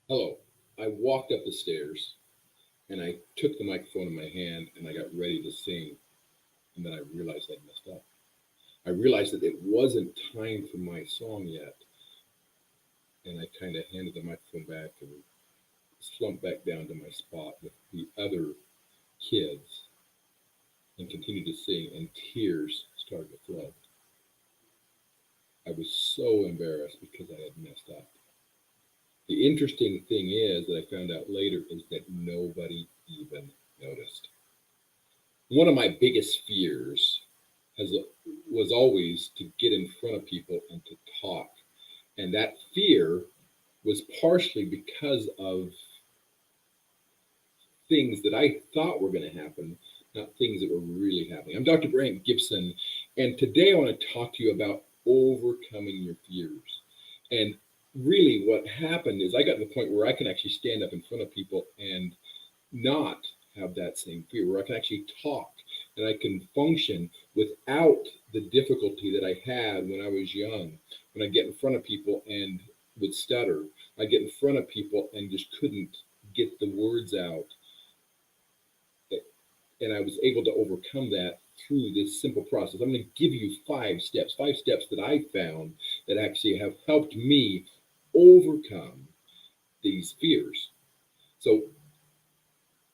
Hello. I walked up the stairs and I took the microphone in my hand and I got ready to sing. And then I realized I'd messed up. I realized that it wasn't time for my song yet. And I kind of handed the microphone back and slumped back down to my spot with the other kids and continued to sing. And tears started to flood. I was so embarrassed because I had messed up. The interesting thing is that I found out later is that nobody even noticed. One of my biggest fears has was always to get in front of people and to talk, and that fear was partially because of things that I thought were going to happen, not things that were really happening. I'm Dr. Brandt Gibson, and today I want to talk to you about overcoming your fears. And really, what happened is I got to the point where I can actually stand up in front of people and not have that same fear, where I can actually talk and I can function without the difficulty that I had when I was young. When I get in front of people and would stutter, I get in front of people and just couldn't get the words out. And I was able to overcome that through this simple process. I'm going to give you five steps that I found that actually have helped me overcome these fears. So,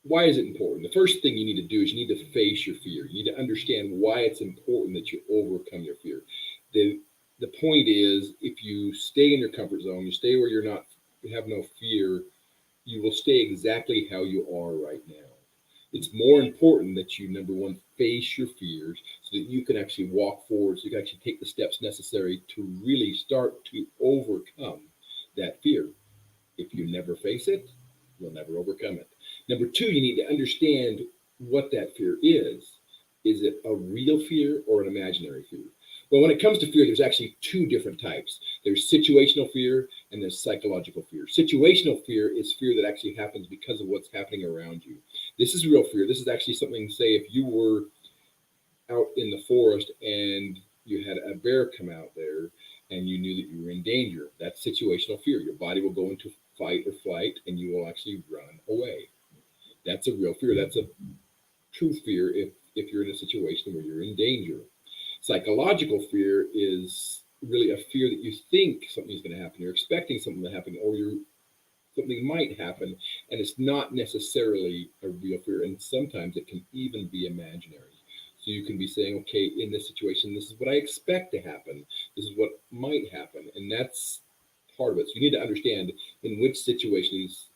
why is it important? The first thing you need to do is you need to face your fear. You need to understand why it's important that you overcome your fear. The the point is, if you stay in your comfort zone, you stay where you have no fear, you will stay exactly how you are right now. It's more important that you, number one, face your fears so that you can actually walk forward, so you can actually take the steps necessary to really start to overcome that fear. If you never face it, you'll never overcome it. Number two, you need to understand what that fear is. Is it a real fear or an imaginary fear? Well, when it comes to fear, there's actually two different types. There's situational fear and there's psychological fear. Situational fear is fear that actually happens because of what's happening around you. This is real fear. This is actually something, say, if you were out in the forest and you had a bear come out there and you knew that you were in danger. That's situational fear. Your body will go into fight or flight and you will actually run away. That's a real fear. That's a true fear if you're in a situation where you're in danger. Psychological fear is really a fear that you think something's going to happen. You're expecting something to happen, or something might happen, and it's not necessarily a real fear. And sometimes it can even be imaginary. So you can be saying, okay, in this situation, this is what I expect to happen. This is what might happen, and that's part of it. So you need to understand in which situations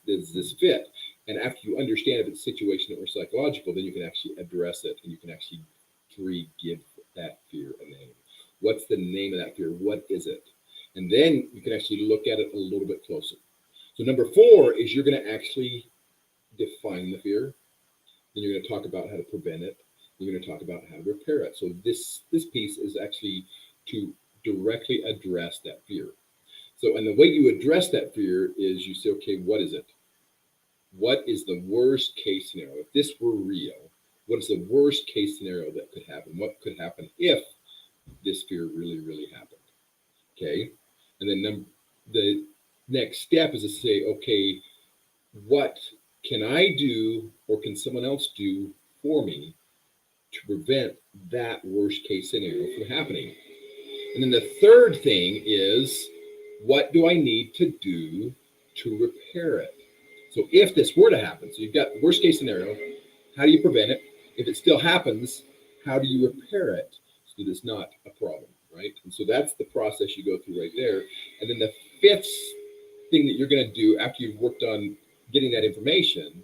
does this fit. And after you understand if it's situational or psychological, then you can actually address it and you can actually give that fear a name. What's the name of that fear? What is it? And then you can actually look at it a little bit closer. So number four is you're going to actually define the fear. Then you're going to talk about how to prevent it. You're going to talk about how to repair it. So this piece is actually to directly address that fear. So, and the way you address that fear is you say, okay, what is it? What is the worst case scenario? If this were real, what is the worst case scenario that could happen? What could happen if this fear really, really happened? Okay. And then the next step is to say, okay, what can I do or can someone else do for me to prevent that worst case scenario from happening? And then the third thing is, what do I need to do to repair it? So if this were to happen, so you've got the worst case scenario, how do you prevent it? If it still happens, how do you repair it so that it's not a problem, right? And so that's the process you go through right there. And then the fifth thing that you're going to do after you've worked on getting that information,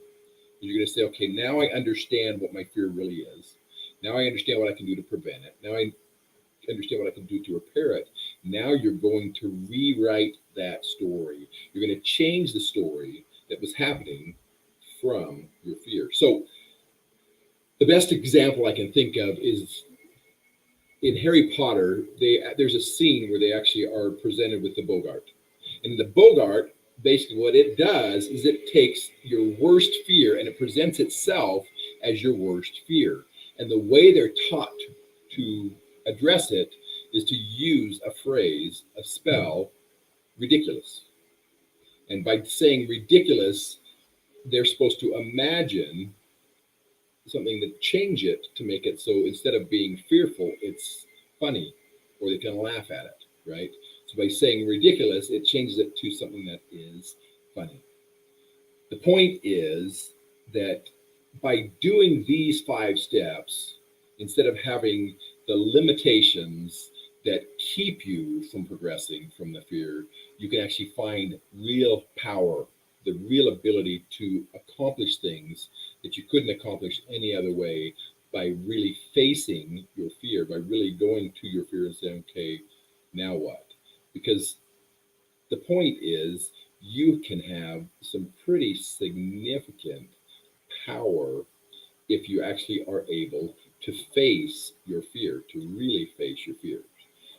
you're going to say, okay, now I understand what my fear really is. Now I understand what I can do to prevent it. Now I understand what I can do to repair it. Now you're going to rewrite that story. You're going to change the story that was happening from your fear. So the best example I can think of is in Harry Potter. There's a scene where they actually are presented with the Bogart, and the Bogart, basically what it does is it takes your worst fear and it presents itself as your worst fear. And the way they're taught to address it is to use a phrase, a spell, ridiculous. And by saying ridiculous, they're supposed to imagine something to change it to make it so instead of being fearful, it's funny or they can laugh at it, right? So by saying ridiculous, it changes it to something that is funny. The point is that by doing these 5 steps, instead of having the limitations that keep you from progressing from the fear, you can actually find real power, the real ability to accomplish things that you couldn't accomplish any other way by really facing your fear, by really going to your fear and saying, okay, now what? Because the point is, you can have some pretty significant power if you actually are able to face your fear, to really face your fears.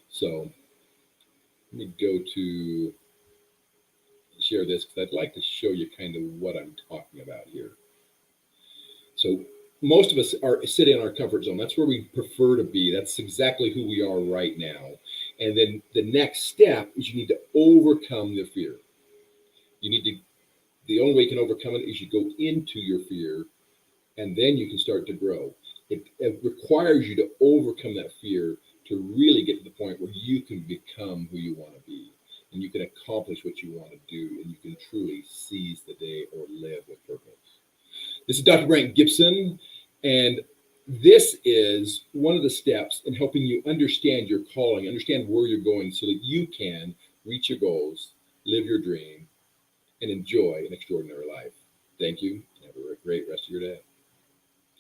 So let me go to share this because I'd like to show you kind of what I'm talking about here. So most of us are sitting in our comfort zone. That's where we prefer to be. That's exactly who we are right now. And then the next step is you need to overcome the fear. You need to, the only way you can overcome it is you go into your fear and then you can start to grow. It requires you to overcome that fear to really get to the point where you can become who you want to be and you can accomplish what you want to do and you can truly seize the day or live with purpose. This is Dr. Brandt Gibson, and this is one of the steps in helping you understand your calling, understand where you're going so that you can reach your goals, live your dream, and enjoy an extraordinary life. Thank you. Have a great rest of your day.